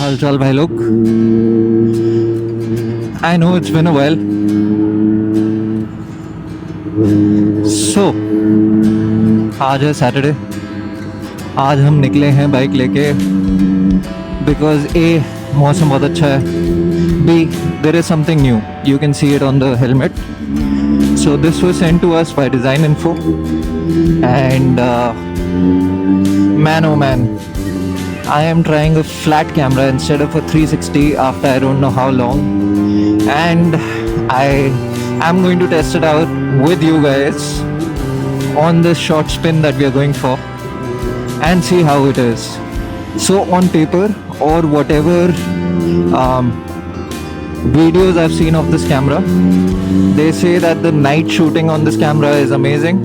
हाल चाल भाई लोग? I know it's been a while. So आज है सैटरडे. आज हम निकले हैं बाइक लेके बिकॉज ए मौसम बहुत अच्छा है, be there is something new. You can see it on the helmet. So this was sent to us by Design Info, and man oh man, I am trying a flat camera instead of a 360 after I don't know how long, and I am going to test it out with you guys on this short spin that we are going for and see how it is. So on paper or whatever videos I've seen of this camera, they say that the night shooting on this camera is amazing.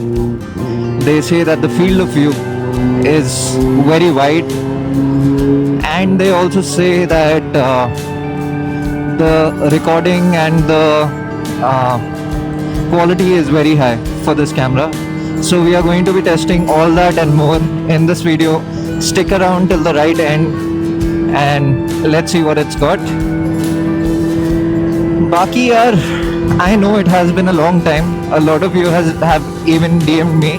They say that the field of view is very wide, and they also say that the recording and the quality is very high for this camera. So we are going to be testing all that and more in this video. Stick around till the right end and let's see what it's got. Baki yaar, I know it has been a long time. A lot of you have even DM'd me.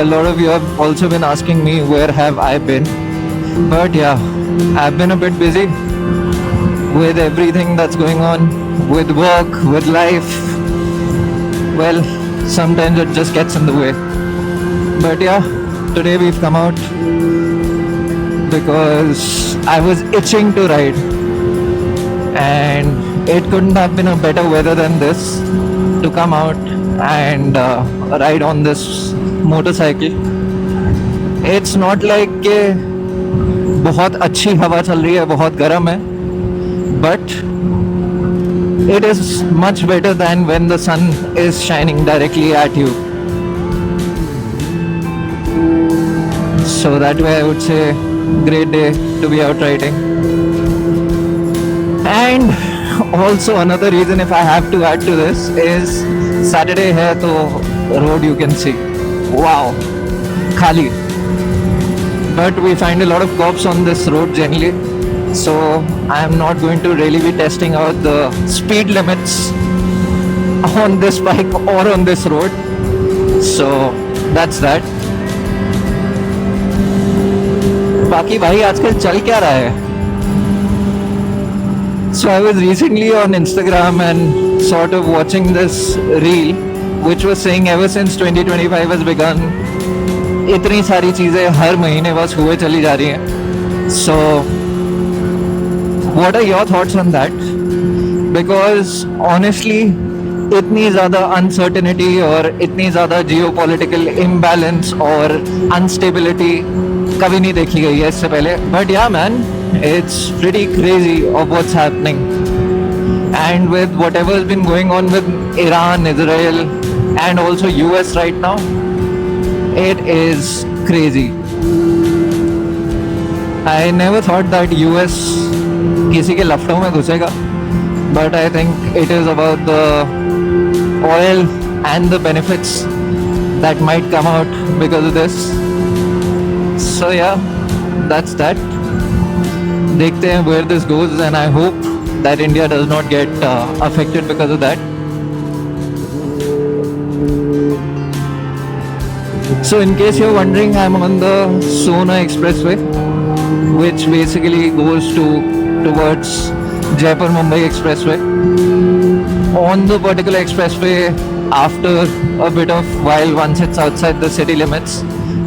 A lot of you have also been asking me where have I been. But yeah, I've been a bit busy with everything that's going on, with work, with life. Well, sometimes it just gets in the way. But yeah, today we've come out because I was itching to ride. And it couldn't have been a better weather than this to come out and ride on this motorcycle. It's not like कि बहुत अच्छी हवा चल रही है, बहुत गर्म है, but it is much better than when the sun is shining directly at you. So that way I would say great day to be out riding. And also another reason, if I have to add to this, is Saturday है तो road you can see, wow, khali. But we find a lot of cops on this road generally, so I am not going to really be testing out the speed limits on this bike or on this road. So that's that. बाकी भाई आजकल चल क्या रहा है? So I was recently on Instagram and sort of watching this reel which was saying ever since 2025 has begun, इतनी सारी चीज़ें हर महीने बस हुए चली जा रही हैं. So what are your thoughts on that? Because honestly इतनी ज़्यादा uncertainty और इतनी ज़्यादा geopolitical imbalance और instability कभी नहीं देखी गई है इससे पहले. But yeah man, it's pretty crazy of what's happening, and with whatever has been going on with Iran, Israel and also US right now, it is crazy. I never thought that US किसी के लफड़ों में घुसेगा, but I think it is about the oil and the benefits that might come out because of this. So yeah, that's that. देखते हैं where this goes, and I hope that India does not get affected because of that. So in case you're wondering, I'm on the Sona Expressway, which basically goes towards Jaipur Mumbai Expressway. On the particular expressway, after a bit of while, once it's outside the city limits,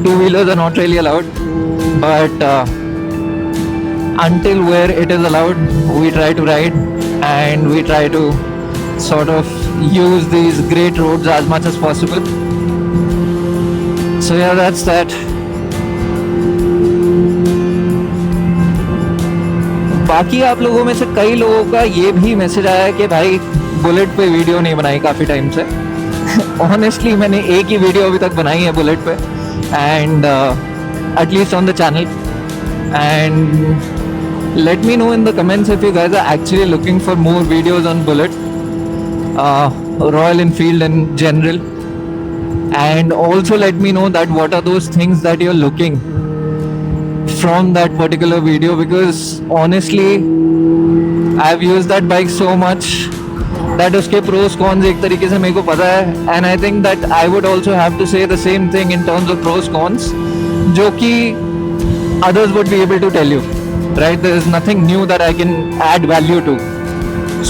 two-wheelers are not really allowed, but until where it is allowed, we try to ride and we try to sort of use these great roads as much as possible. So yeah, that's that. बाकी आप लोगों में से कई लोगों का ये भी मैसेज आया कि भाई बुलेट पे वीडियो नहीं बनाई काफ़ी टाइम से. ऑनेस्टली मैंने एक ही वीडियो अभी तक बनाई है बुलेट पे, and at least on the channel. And let me know in the comments if you guys are actually looking for more videos on Bullet, Royal Enfield in general, and also let me know that what are those things that you're looking from that particular video, because honestly I've used that bike so much that उसके pros cons एक तरीके से मेरे को पता है, and I think that I would also have to say the same thing in terms of pros cons, जो कि others would be able to tell you, right? There is nothing new that I can add value to.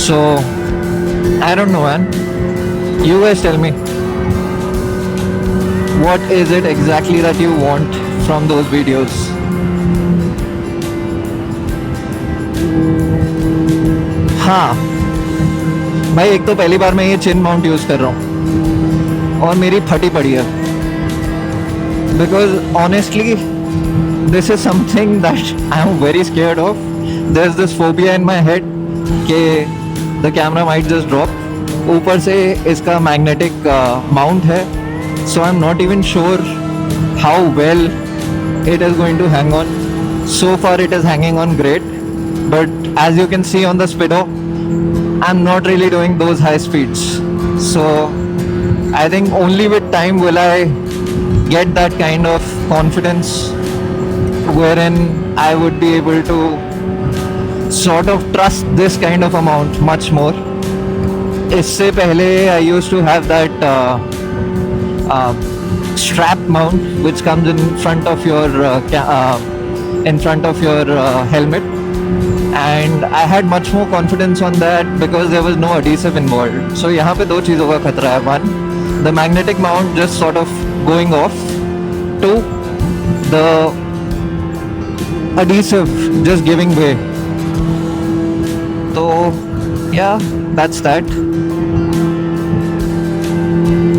So I don't know, man. You guys tell me, what is it exactly that you want from those videos? हाँ भाई, एक तो पहली बार मैं ये चिन mount use कर रहा हूँ और मेरी फटी पड़ी है, because honestly this is something that I am very scared of. There is this phobia in my head कि the camera might just drop. ऊपर से इसका मैग्नेटिक माउंट है, so I am not even sure how well it is going to hang on. So far it is hanging on great, but as you can see on the speedo, I'm not really doing those high speeds. So I think only with time will I get that kind of confidence wherein I would be able to sort of trust this kind of amount much more. इससे पहले I used to have that strap mount which comes in front of your helmet, and I had much more confidence on that because there was no adhesive involved. So यहाँ पे दो चीज़ों का खतरा है. One, the magnetic mount just sort of going off. Two, the adhesive just giving way. So yeah, that's that.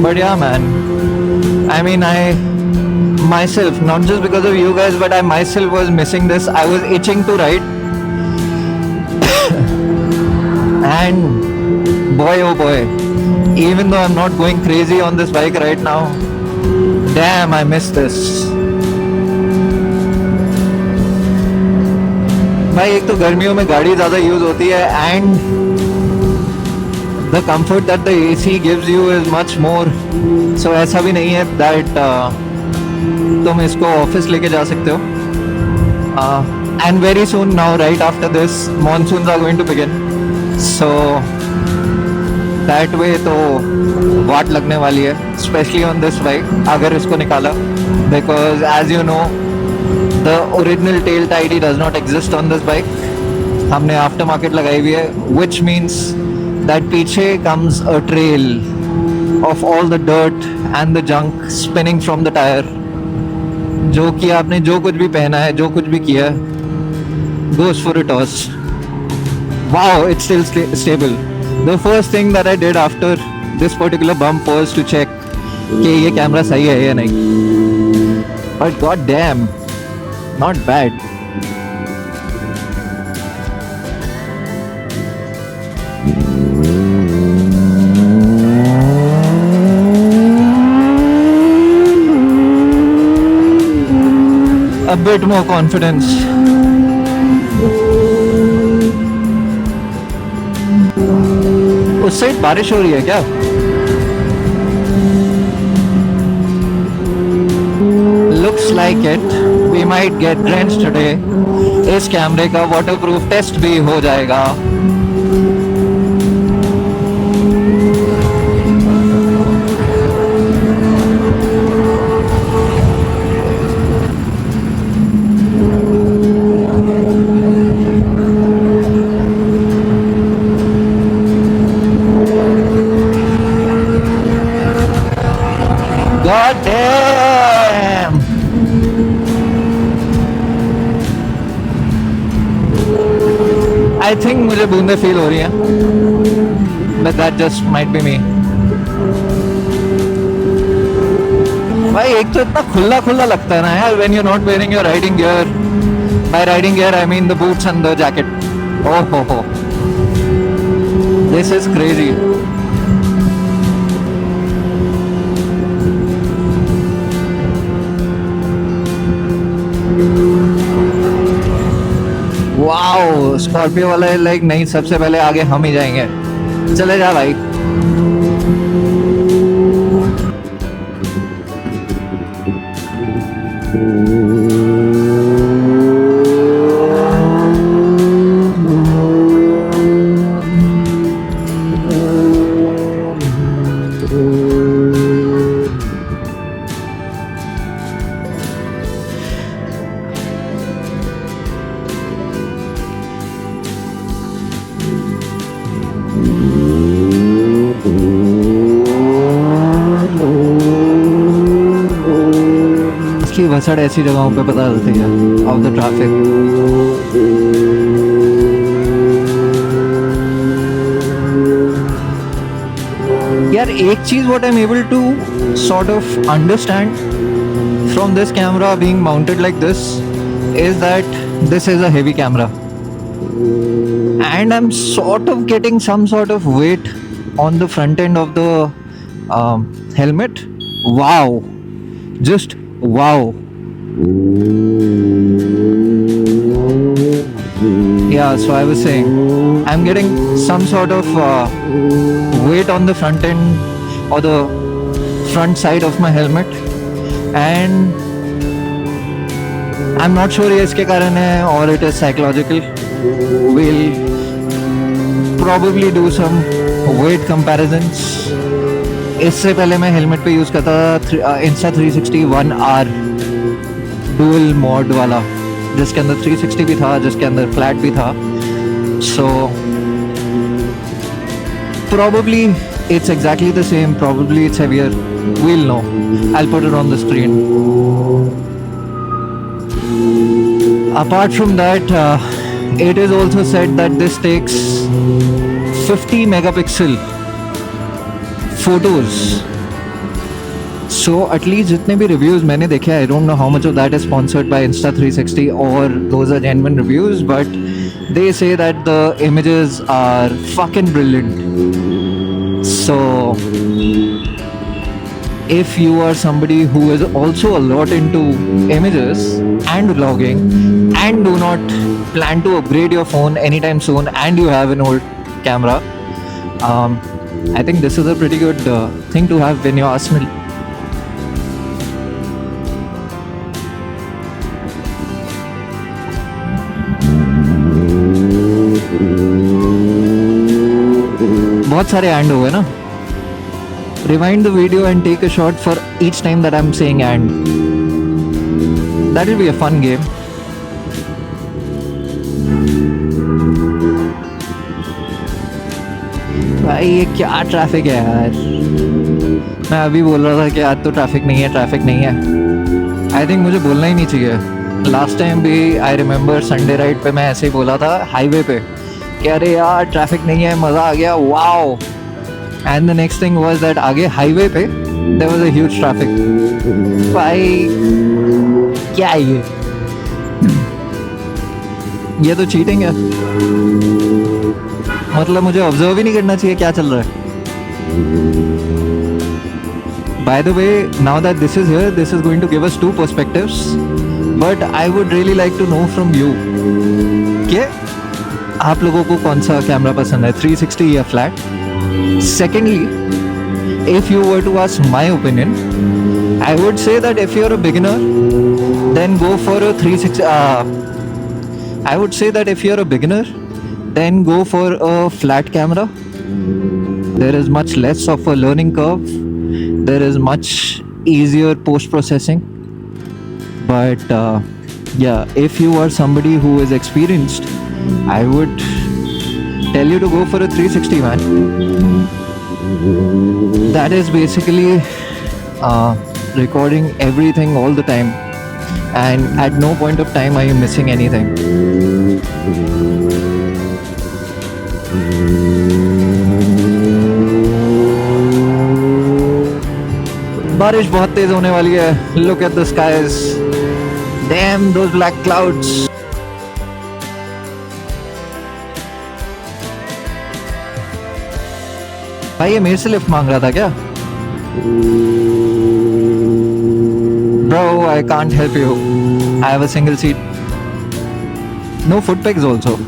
But yeah, man, I mean, I myself, not just because of you guys, but I myself was missing this. I was itching to ride. And boy oh boy, even though I'm not going crazy on this bike right now, damn, I miss this. भाई एक तो गर्मियों में गाड़ी ज़्यादा use होती है, and the comfort that the AC gives you is much more. So ऐसा भी नहीं है that तुम इसको ऑफिस लेके जा सकते हो. And very soon now, right after this, monsoons are going to begin. So that way तो वाट लगने वाली है, especially on this bike अगर इसको निकाला, because as you know the original tail tidy does not exist on this bike. हमने aftermarket लगाई हुई है, which means that पीछे comes a trail of all the dirt and the junk spinning from the tire. जो कि आपने जो कुछ भी पहना है, जो कुछ भी किया है, goes for a toss. Wow, it's still stable. The first thing that I did after this particular bump was to check कि ये कैमरा सही है या नहीं. But god damn, not bad. A bit more confidence. उस side बारिश हो रही है क्या? Looks like it. We might get drenched today. इस कैमरे का वाटरप्रूफ टेस्ट भी हो जाएगा. God damn! I think मुझे बूंदे फील हो रही हैं, but that just might be me. भाई एक तो इतना खुला खुला लगता है ना यार, when you're not wearing your riding gear. By riding gear I mean the boots and the jacket. Oh ho ho! This is crazy. Wow, Scorpio वाला लाइक नहीं, सबसे पहले आगे हम ही जाएंगे. चले जा भाई. की भसड़ ऐसी जगहों पे पता चलती है ऑफ द ट्रैफिक। यार एक चीज what I am able to sort of understand from this camera being mounted like this is that this is a heavy camera and I'm sort of getting some sort of weight on the front end of the helmet. Wow, just wow. Yeah, so I was saying I'm getting some sort of weight on the front end or the front side of my helmet, and I'm not sure ये इसके कारण है or it is psychological. We'll probably do some weight comparisons. इससे पहले मैं helmet पे use करता था Insta360 1R डुअल मोड वाला, जिसके अंदर 360 भी था, जिसके अंदर फ्लैट भी था. So probably it's exactly the same, probably it's heavier. We'll know. I'll put it on the screen. Apart from that, it is also said that this takes 50 megapixel photos. So at least जितने भी reviews मैंने देखे, I don't know how much of that is sponsored by Insta360 or those are genuine reviews, but they say that the images are fucking brilliant. So if you are somebody who is also a lot into images and vlogging and do not plan to upgrade your phone anytime soon and you have an old camera, I think this is a pretty good thing to have in your arsenal. बहुत सारे and हुए ना. Rewind the video and take a shot for each time that I'm saying and. That will be a fun game. भाई ये क्या traffic है यार. मैं अभी बोल रहा था कि आज तो ट्रैफिक नहीं है, ट्रैफिक नहीं है. आई थिंक मुझे बोलना ही नहीं चाहिए. लास्ट टाइम भी आई रिमेंबर संडे राइड पे मैं ऐसे ही बोला था हाईवे पे कि अरे यार ट्रैफिक नहीं है, मज़ा आ गया, wow. And the next thing was that आगे हाईवे पे there was a huge traffic. भाई क्या है ये तो चीटिंग है. मतलब मुझे ऑब्जर्व ही नहीं करना चाहिए क्या चल रहा है. By the way, now that this is here, this is going to give us two perspectives. But I would really like to know from you कि आप लोगों को कौन सा कैमरा पसंद है, 360 या flat. Secondly, if you were to ask my opinion, I would say that if you're a beginner, then go for a 360. I would say that if you're a beginner, then go for a flat camera. There is much less of a learning curve. There is much easier post-processing. But yeah, if you are somebody who is experienced, I would tell you to go for a 360, man. That is basically recording everything all the time, and at no point of time are you missing anything. बारिश बहुत तेज होने वाली है. Look at the skies. Damn those black clouds. भाई ये मेरे से lift मांग रहा था क्या? Bro, I can't help you. I have a single seat. No foot pegs also.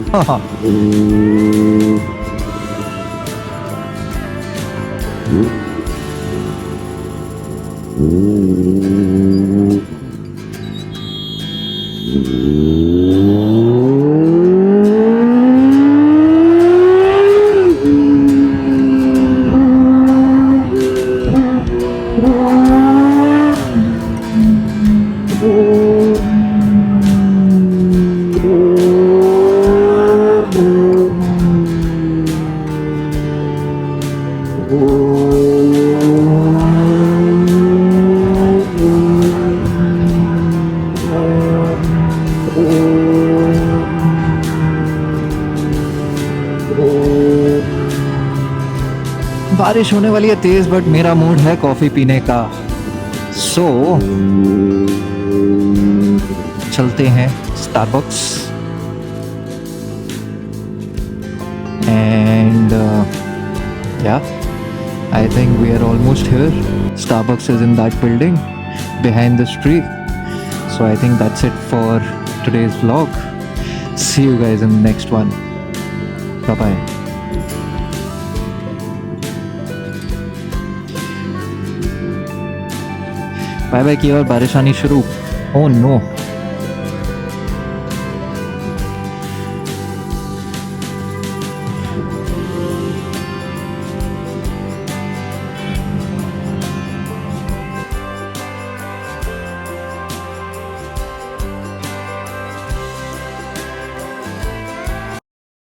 बारिश होने वाली है तेज, बट मेरा मूड है कॉफी पीने का। सो चलते हैं स्टारबक्स एंड या I think we are almost here. Starbucks is in that building behind this tree. So I think that's it for today's vlog. See you guys in the next one. Bye bye. Bye bye की और बारिश आनी शुरू। Oh no.